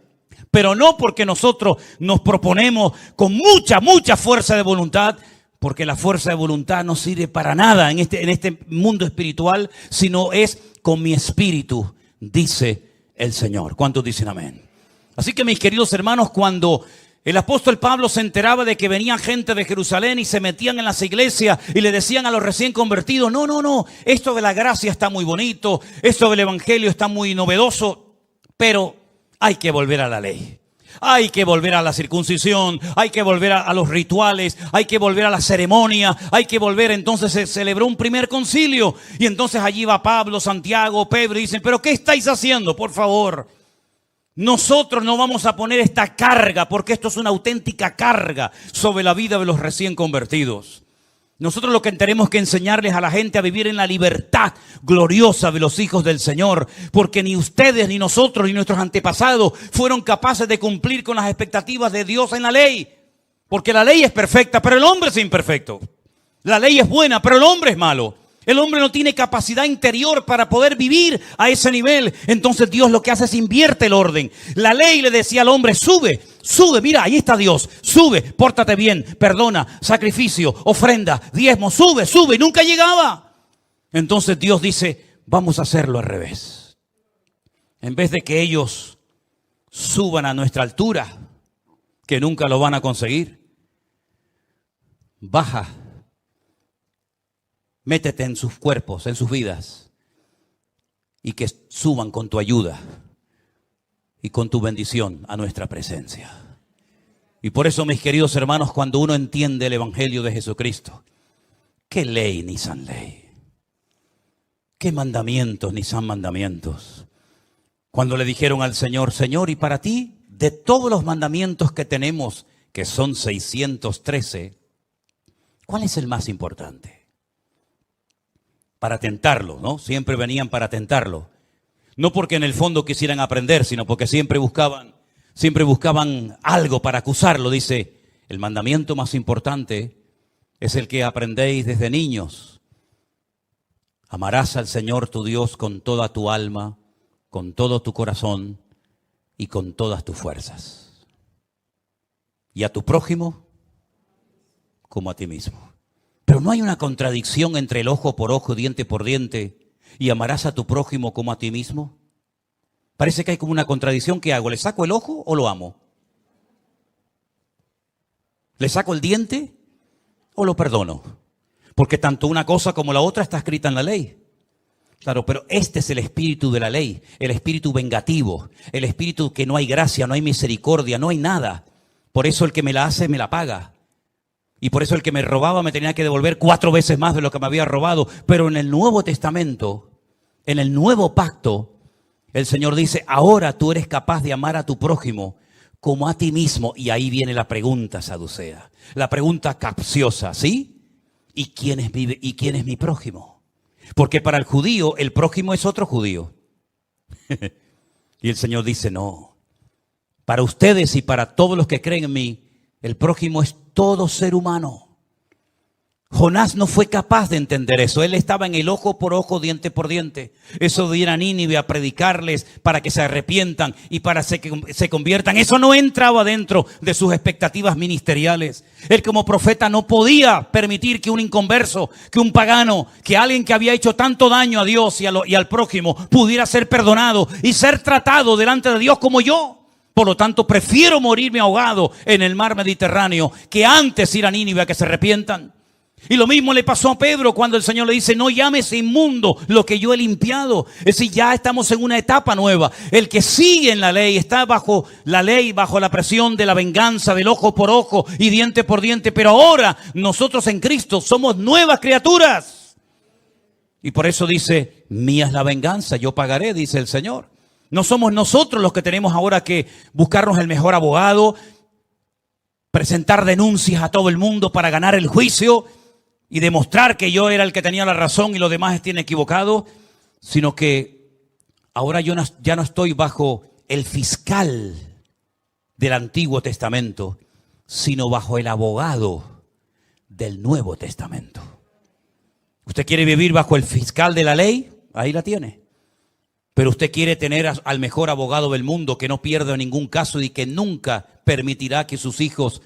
Pero no porque nosotros nos proponemos con mucha fuerza de voluntad, porque la fuerza de voluntad no sirve para nada en este mundo espiritual, sino es con mi espíritu, dice el Señor. ¿Cuántos dicen amén? Así que mis queridos hermanos, cuando El apóstol Pablo se enteraba de que venían gente de Jerusalén y se metían en las iglesias y le decían a los recién convertidos, no, esto de la gracia está muy bonito, esto del evangelio está muy novedoso, pero hay que volver a la ley. Hay que volver a la circuncisión, hay que volver a los rituales, hay que volver a la ceremonia, hay que volver. Entonces se celebró un primer concilio y entonces allí va Pablo, Santiago, Pedro y dicen, pero ¿qué estáis haciendo? Por favor, nosotros no vamos a poner esta carga, porque esto es una auténtica carga sobre la vida de los recién convertidos. Nosotros lo que tenemos que enseñarles a la gente a vivir en la libertad gloriosa de los hijos del Señor, porque ni ustedes, ni nosotros, ni nuestros antepasados fueron capaces de cumplir con las expectativas de Dios en la ley. Porque la ley es perfecta, pero el hombre es imperfecto. La ley es buena, pero el hombre es malo. El hombre no tiene capacidad interior para poder vivir a ese nivel. Entonces Dios lo que hace es invierte el orden. La ley le decía al hombre, sube, mira, ahí está Dios. Sube, pórtate bien, perdona, sacrificio, ofrenda, diezmo, sube, y nunca llegaba. Entonces Dios dice, vamos a hacerlo al revés. En vez de que ellos suban a nuestra altura, que nunca lo van a conseguir, baja. Métete en sus cuerpos, en sus vidas, y que suban con tu ayuda y con tu bendición a nuestra presencia. Y por eso, mis queridos hermanos, cuando uno entiende el Evangelio de Jesucristo, ¿qué ley ni san ley? ¿Qué mandamientos ni san mandamientos? Cuando le dijeron al Señor, Señor, ¿y para ti, de todos los mandamientos que tenemos, que son 613, cuál es el más importante? Para tentarlo, ¿no? Siempre venían para tentarlo. No porque en el fondo quisieran aprender, sino porque siempre buscaban algo para acusarlo. Dice, el mandamiento más importante es el que aprendéis desde niños. Amarás al Señor tu Dios con toda tu alma, con todo tu corazón y con todas tus fuerzas. Y a tu prójimo como a ti mismo. Pero no hay una contradicción entre el ojo por ojo, diente por diente y amarás a tu prójimo como a ti mismo. Parece que hay como una contradicción. ¿Qué hago? ¿Le saco el ojo o lo amo? ¿Le saco el diente o lo perdono? Porque tanto una cosa como la otra está escrita en la ley. Claro, pero este es el espíritu de la ley, el espíritu vengativo, el espíritu que no hay gracia, no hay misericordia, no hay nada. Por eso el que me la hace, me la paga. Y por eso el que me robaba me tenía que devolver 4 veces más de lo que me había robado. Pero en el Nuevo Testamento, en el nuevo pacto, el Señor dice, ahora tú eres capaz de amar a tu prójimo como a ti mismo. Y ahí viene la pregunta saducea, la pregunta capciosa, ¿sí? ¿Y quién es mi prójimo? Porque para el judío, el prójimo es otro judío. Y el Señor dice, no, para ustedes y para todos los que creen en mí, el prójimo es todo ser humano. Jonás no fue capaz de entender eso. Él estaba en el ojo por ojo, diente por diente. Eso de ir a Nínive a predicarles para que se arrepientan y para que se conviertan. Eso no entraba dentro de sus expectativas ministeriales. Él como profeta no podía permitir que un inconverso, que un pagano, que alguien que había hecho tanto daño a Dios y al prójimo pudiera ser perdonado y ser tratado delante de Dios como yo. Por lo tanto, prefiero morirme ahogado en el mar Mediterráneo que antes ir a Nínive a que se arrepientan. Y lo mismo le pasó a Pedro cuando el Señor le dice, no llames inmundo lo que yo he limpiado. Es decir, ya estamos en una etapa nueva. El que sigue en la ley está bajo la ley, bajo la presión de la venganza, del ojo por ojo y diente por diente. Pero ahora nosotros en Cristo somos nuevas criaturas. Y por eso dice, mía es la venganza, yo pagaré, dice el Señor. No somos nosotros los que tenemos ahora que buscarnos el mejor abogado, presentar denuncias a todo el mundo para ganar el juicio y demostrar que yo era el que tenía la razón y los demás estén equivocados, sino que ahora yo ya no estoy bajo el fiscal del Antiguo Testamento, sino bajo el abogado del Nuevo Testamento. ¿Usted quiere vivir bajo el fiscal de la ley? Ahí la tiene. Pero usted quiere tener al mejor abogado del mundo que no pierda ningún caso y que nunca permitirá que sus hijos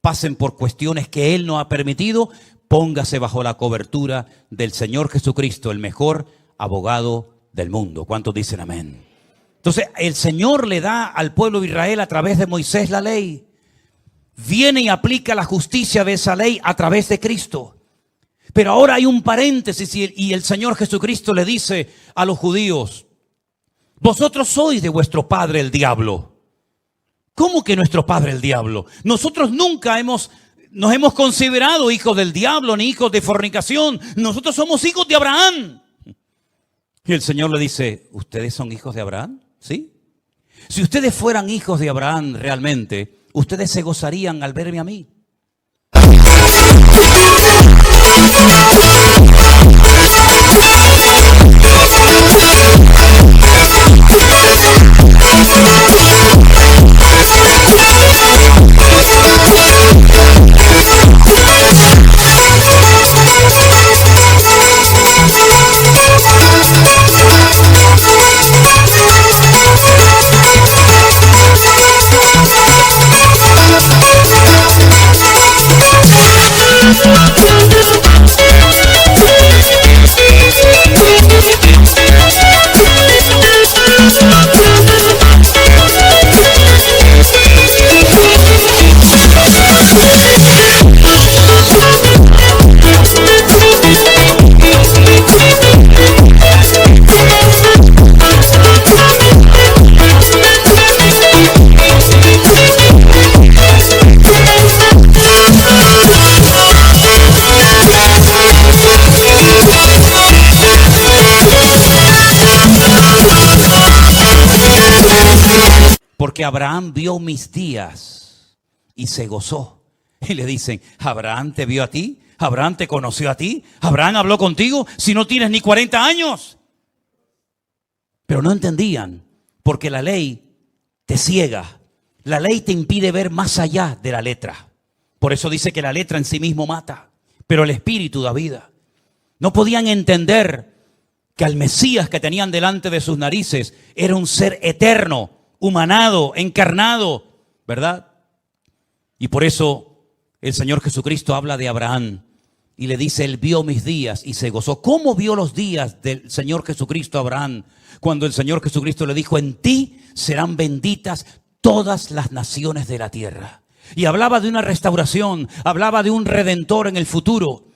pasen por cuestiones que él no ha permitido. Póngase bajo la cobertura del Señor Jesucristo, el mejor abogado del mundo. ¿Cuántos dicen amén? Entonces el Señor le da al pueblo de Israel a través de Moisés la ley. viene y aplica la justicia de esa ley a través de Cristo. Pero ahora hay un paréntesis y el Señor Jesucristo le dice a los judíos: vosotros sois de vuestro padre el diablo. ¿Cómo que nuestro padre el diablo? Nosotros nunca nos hemos considerado hijos del diablo ni hijos de fornicación. Nosotros somos hijos de Abraham. Y el Señor le dice: ¿ustedes son hijos de Abraham? ¿Sí? Si ustedes fueran hijos de Abraham realmente, ustedes se gozarían al verme a mí. Porque Abraham vio mis días y se gozó. Y le dicen: ¿Abraham te vio a ti? ¿Abraham te conoció a ti? ¿Abraham habló contigo si no tienes ni 40 años? Pero no entendían, porque la ley te ciega. La ley te impide ver más allá de la letra. Por eso dice que la letra en sí mismo mata, pero el espíritu da vida. No podían entender que al Mesías que tenían delante de sus narices era un ser eterno, humanado, encarnado, ¿verdad? Y por eso el Señor Jesucristo habla de Abraham y le dice: él vio mis días y se gozó. ¿Cómo vio los días del Señor Jesucristo a Abraham? Cuando el Señor Jesucristo le dijo: en ti serán benditas todas las naciones de la tierra. Y hablaba de una restauración, hablaba de un redentor en el futuro.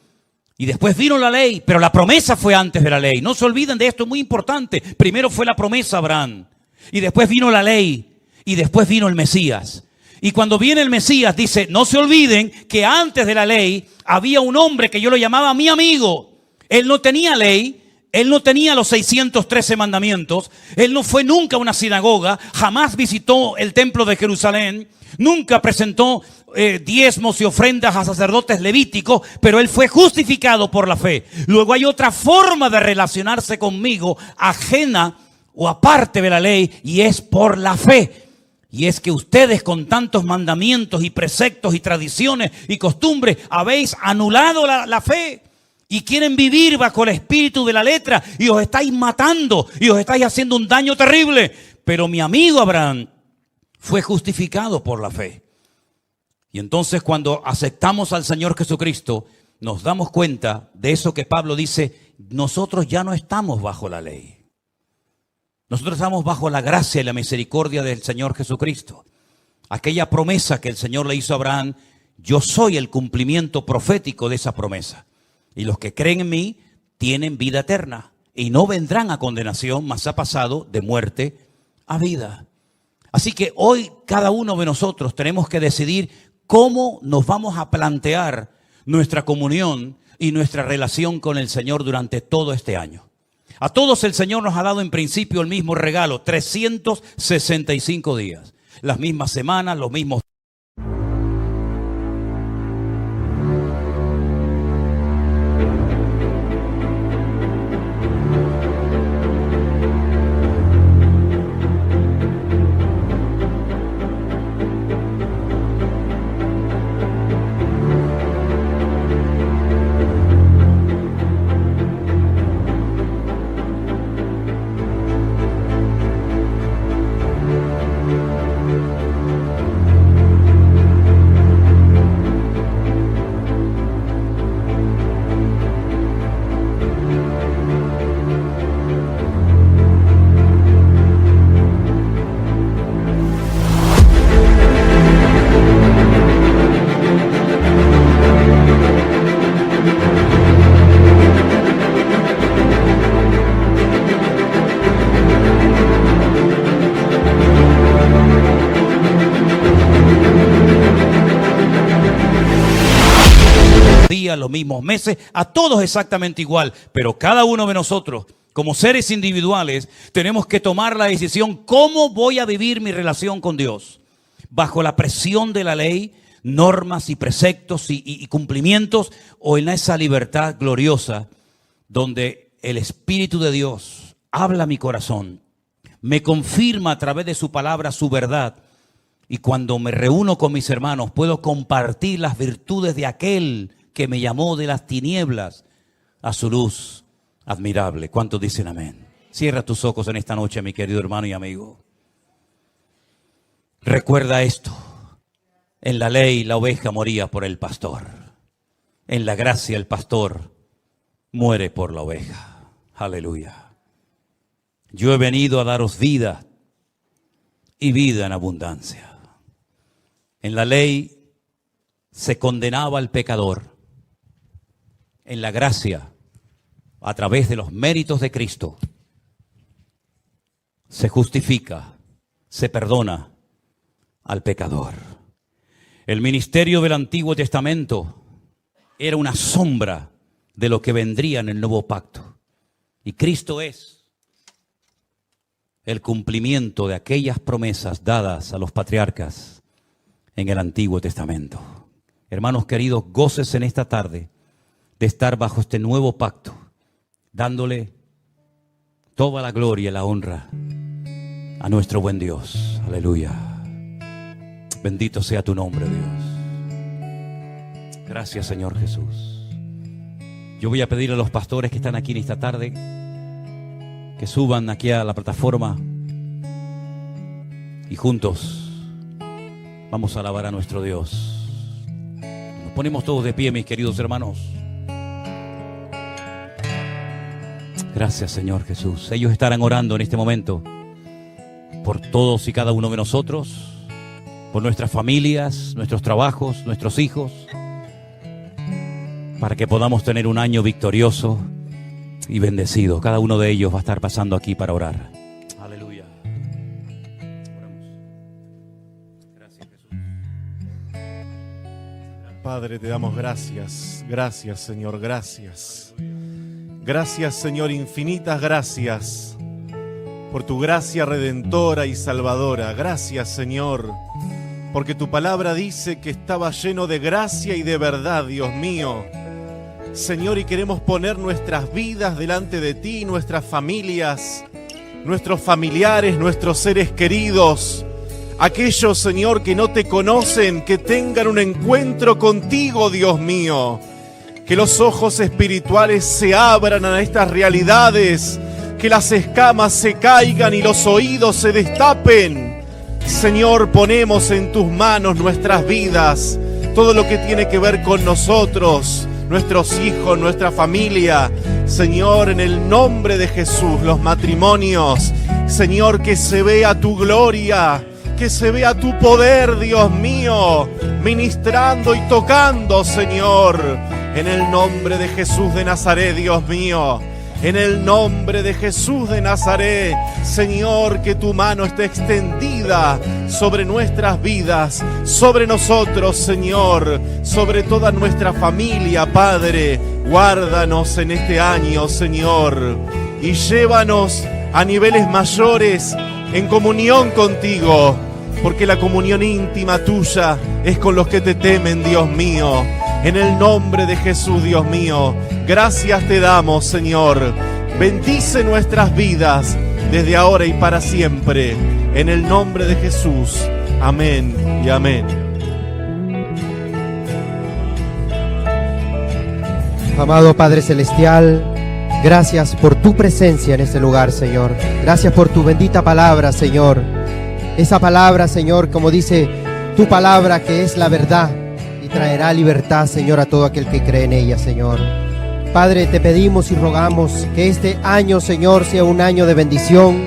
Y después vino la ley, pero la promesa fue antes de la ley. No se olviden de esto, es muy importante. Primero fue la promesa a Abraham. Y después vino la ley. Y después vino el Mesías. Y cuando viene el Mesías dice: no se olviden que antes de la ley había un hombre que yo lo llamaba mi amigo. Él no tenía ley. Él no tenía los 613 mandamientos. Él no fue nunca a una sinagoga. Jamás visitó el templo de Jerusalén. Nunca presentó diezmos y ofrendas a sacerdotes levíticos. Pero él fue justificado por la fe. Luego hay otra forma de relacionarse conmigo, ajena o aparte de la ley, y es por la fe. Y es que ustedes, con tantos mandamientos y preceptos y tradiciones y costumbres, habéis anulado la fe y quieren vivir bajo el espíritu de la letra y os estáis matando y os estáis haciendo un daño terrible. Pero mi amigo Abraham fue justificado por la fe. Y entonces, cuando aceptamos al Señor Jesucristo, nos damos cuenta de eso que Pablo dice: nosotros ya no estamos bajo la ley. Nosotros estamos bajo la gracia y la misericordia del Señor Jesucristo. Aquella promesa que el Señor le hizo a Abraham, yo soy el cumplimiento profético de esa promesa. Y los que creen en mí tienen vida eterna y no vendrán a condenación, mas ha pasado de muerte a vida. Así que hoy cada uno de nosotros tenemos que decidir cómo nos vamos a plantear nuestra comunión y nuestra relación con el Señor durante todo este año. A todos el Señor nos ha dado en principio el mismo regalo: 365 días. Las mismas semanas, los mismos días, los mismos meses, a todos exactamente igual. Pero cada uno de nosotros, como seres individuales, tenemos que tomar la decisión: ¿cómo voy a vivir mi relación con Dios? ¿Bajo la presión de la ley, normas y preceptos y cumplimientos, o en esa libertad gloriosa donde el Espíritu de Dios habla a mi corazón, me confirma a través de su palabra su verdad, y cuando me reúno con mis hermanos puedo compartir las virtudes de aquel que me llamó de las tinieblas a su luz admirable? ¿Cuántos dicen amén? Cierra tus ojos en esta noche, mi querido hermano y amigo. Recuerda esto: en la ley la oveja moría por el pastor, en la gracia el pastor muere por la oveja. Aleluya. Yo he venido a daros vida y vida en abundancia. En la ley se condenaba al pecador. En la gracia, a través de los méritos de Cristo, se justifica, se perdona al pecador. El ministerio del Antiguo Testamento era una sombra de lo que vendría en el nuevo pacto. Y Cristo es el cumplimiento de aquellas promesas dadas a los patriarcas en el Antiguo Testamento. Hermanos queridos, gócese en esta tarde de estar bajo este nuevo pacto, dándole toda la gloria y la honra a nuestro buen Dios. Aleluya. Bendito sea tu nombre, Dios. Gracias, Señor Jesús. Yo voy a pedir a los pastores que están aquí en esta tarde que suban aquí a la plataforma y juntos vamos a alabar a nuestro Dios. Nos ponemos todos de pie, mis queridos hermanos. Gracias, Señor Jesús. Ellos estarán orando en este momento por todos y cada uno de nosotros, por nuestras familias, nuestros trabajos, nuestros hijos, para que podamos tener un año victorioso y bendecido. Cada uno de ellos va a estar pasando aquí para orar. Aleluya. Oramos. Gracias, Jesús. Padre, te damos gracias. Gracias, Señor, gracias. Gracias, Señor, infinitas gracias por tu gracia redentora y salvadora. Gracias, Señor, porque tu palabra dice que estaba lleno de gracia y de verdad, Dios mío. Señor, y queremos poner nuestras vidas delante de ti, nuestras familias, nuestros familiares, nuestros seres queridos, aquellos, Señor, que no te conocen, que tengan un encuentro contigo, Dios mío. Que los ojos espirituales se abran a estas realidades, que las escamas se caigan y los oídos se destapen. Señor, ponemos en tus manos nuestras vidas, todo lo que tiene que ver con nosotros, nuestros hijos, nuestra familia. Señor, en el nombre de Jesús, los matrimonios. Señor, que se vea tu gloria, que se vea tu poder, Dios mío, ministrando y tocando, Señor. En el nombre de Jesús de Nazaret, Dios mío. En el nombre de Jesús de Nazaret, Señor, que tu mano esté extendida sobre nuestras vidas, sobre nosotros, Señor, sobre toda nuestra familia, Padre. Guárdanos en este año, Señor, y llévanos a niveles mayores en comunión contigo, porque la comunión íntima tuya es con los que te temen, Dios mío. En el nombre de Jesús, Dios mío, gracias te damos, Señor. Bendice nuestras vidas desde ahora y para siempre. En el nombre de Jesús. Amén y amén. Amado Padre Celestial, gracias por tu presencia en este lugar, Señor. Gracias por tu bendita palabra, Señor. Esa palabra, Señor, como dice tu palabra, que es la verdad y traerá libertad, Señor, a todo aquel que cree en ella, Señor. Padre, te pedimos y rogamos que este año, Señor, sea un año de bendición,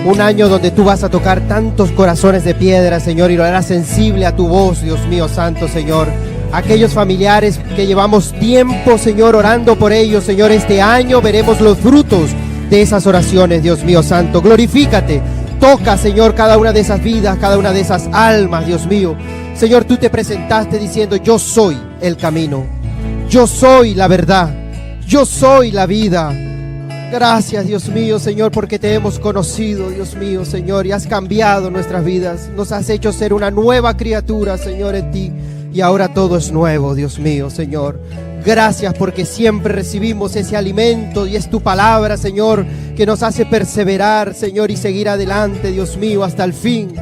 un año donde tú vas a tocar tantos corazones de piedra, Señor, y lo harás sensible a tu voz, Dios mío santo, Señor. Aquellos familiares que llevamos tiempo, Señor, orando por ellos, Señor, este año veremos los frutos de esas oraciones, Dios mío santo. Glorifícate, toca, Señor, cada una de esas vidas, cada una de esas almas, Dios mío. Señor, tú te presentaste diciendo: yo soy el camino, yo soy la verdad, yo soy la vida. Gracias, Dios mío, Señor, porque te hemos conocido, Dios mío, Señor, y has cambiado nuestras vidas. Nos has hecho ser una nueva criatura, Señor, en ti. Y ahora todo es nuevo, Dios mío, Señor. Gracias porque siempre recibimos ese alimento y es tu palabra, Señor, que nos hace perseverar, Señor, y seguir adelante, Dios mío, hasta el fin.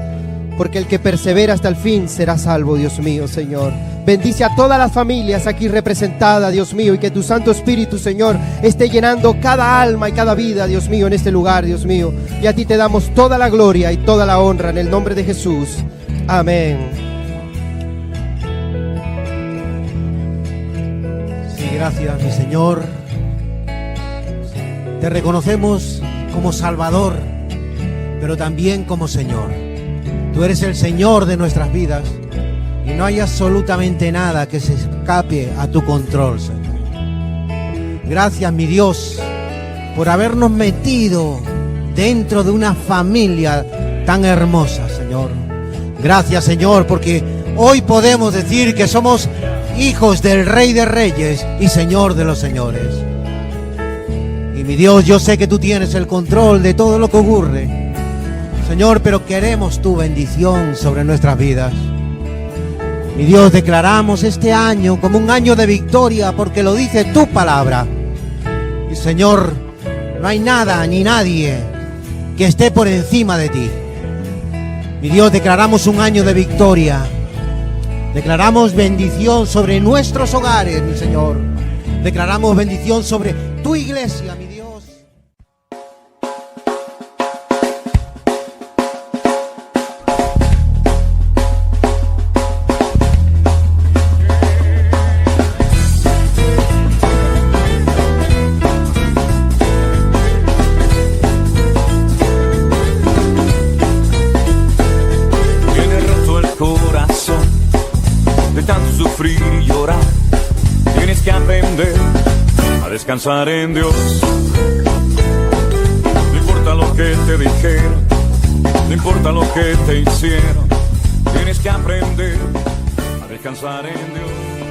Porque el que persevera hasta el fin será salvo, Dios mío, Señor. Bendice a todas las familias aquí representadas, Dios mío, y que tu Santo Espíritu, Señor, esté llenando cada alma y cada vida, Dios mío, en este lugar, Dios mío. Y a ti te damos toda la gloria y toda la honra en el nombre de Jesús. Amén. Sí, gracias, mi Señor. Te reconocemos como Salvador, pero también como Señor. Tú eres el Señor de nuestras vidas y no hay absolutamente nada que se escape a tu control, Señor. Gracias, mi Dios, por habernos metido dentro de una familia tan hermosa, Señor. Gracias, Señor, porque hoy podemos decir que somos hijos del Rey de Reyes y Señor de los Señores. Y mi Dios, yo sé que tú tienes el control de todo lo que ocurre, Señor, pero queremos tu bendición sobre nuestras vidas. Mi Dios, declaramos este año como un año de victoria porque lo dice tu palabra. Y Señor, no hay nada ni nadie que esté por encima de ti. Mi Dios, declaramos un año de victoria. Declaramos bendición sobre nuestros hogares, mi Señor. Declaramos bendición sobre tu iglesia, mi Dios. Sufrir y llorar, tienes que aprender a descansar en Dios. No importa lo que te dijeron, no importa lo que te hicieron, tienes que aprender a descansar en Dios.